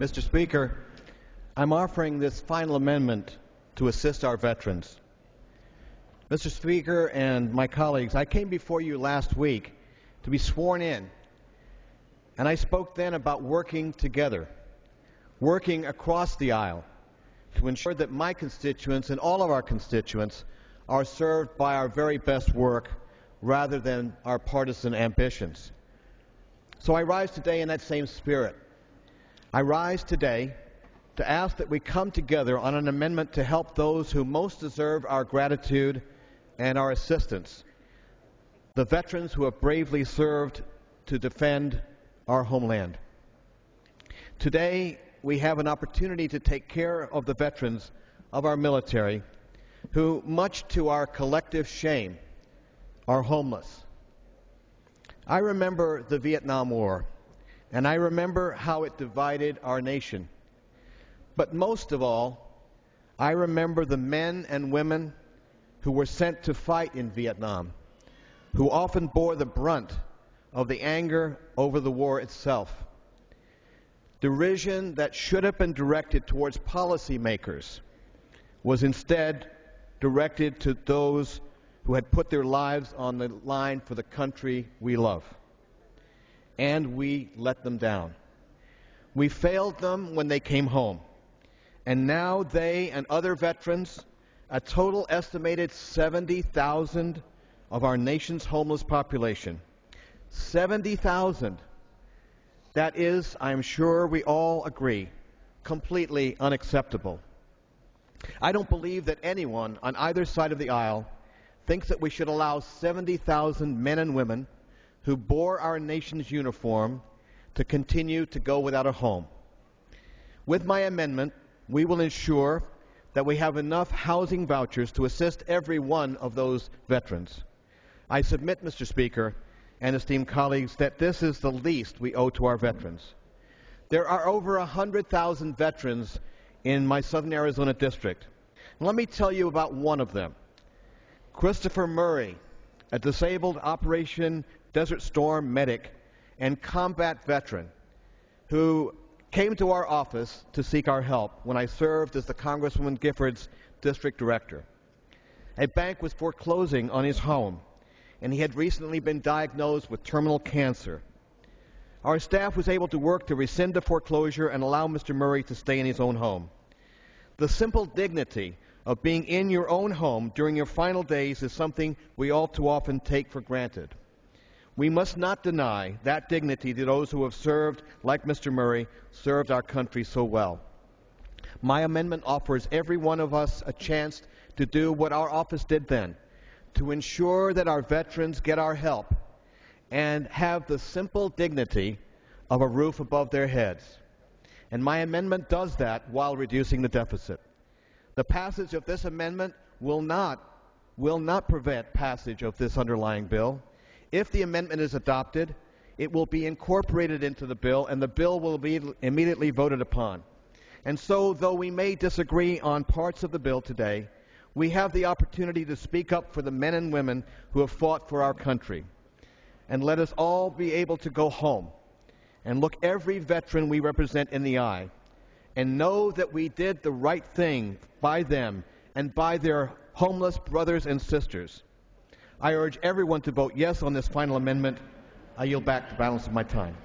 Mr. Speaker, I'm offering this final amendment to assist our veterans. Mr. Speaker and my colleagues, I came before you last week to be sworn in, and I spoke then about working together, working across the aisle to ensure that my constituents and all of our constituents are served by our very best work rather than our partisan ambitions. So I rise today in that same spirit. I rise today to ask that we come together on an amendment to help those who most deserve our gratitude and our assistance, the veterans who have bravely served to defend our homeland. Today, we have an opportunity to take care of the veterans of our military who, much to our collective shame, are homeless. I remember the Vietnam War, and I remember how it divided our nation. But most of all, I remember the men and women who were sent to fight in Vietnam, who often bore the brunt of the anger over the war itself. Derision that should have been directed towards policymakers was instead directed to those who had put their lives on the line for the country we love. And we let them down. We failed them when they came home. And now they and other veterans, a total estimated 70,000 of our nation's homeless population, 70,000, that is, I'm sure we all agree, completely unacceptable. I don't believe that anyone on either side of the aisle thinks that we should allow 70,000 men and women who bore our nation's uniform to continue to go without a home. With my amendment, we will ensure that we have enough housing vouchers to assist every one of those veterans. I submit, Mr. Speaker and esteemed colleagues, that this is the least we owe to our veterans. There are over 100,000 veterans in my Southern Arizona district. Let me tell you about one of them. Christopher Murray, a disabled Operation Desert Storm medic and combat veteran who came to our office to seek our help when I served as the Congresswoman Gifford's district director. A bank was foreclosing on his home, and he had recently been diagnosed with terminal cancer. Our staff was able to work to rescind the foreclosure and allow Mr. Murray to stay in his own home. The simple dignity of being in your own home during your final days is something we all too often take for granted. We must not deny that dignity to those who have served, like Mr. Murray, served our country so well. My amendment offers every one of us a chance to do what our office did then, to ensure that our veterans get our help and have the simple dignity of a roof above their heads. And my amendment does that while reducing the deficit. The passage of this amendment will not prevent passage of this underlying bill. If the amendment is adopted, it will be incorporated into the bill, and the bill will be immediately voted upon. And so, though we may disagree on parts of the bill today, we have the opportunity to speak up for the men and women who have fought for our country. And let us all be able to go home and look every veteran we represent in the eye and know that we did the right thing by them and by their homeless brothers and sisters. I urge everyone to vote yes on this final amendment. I yield back the balance of my time.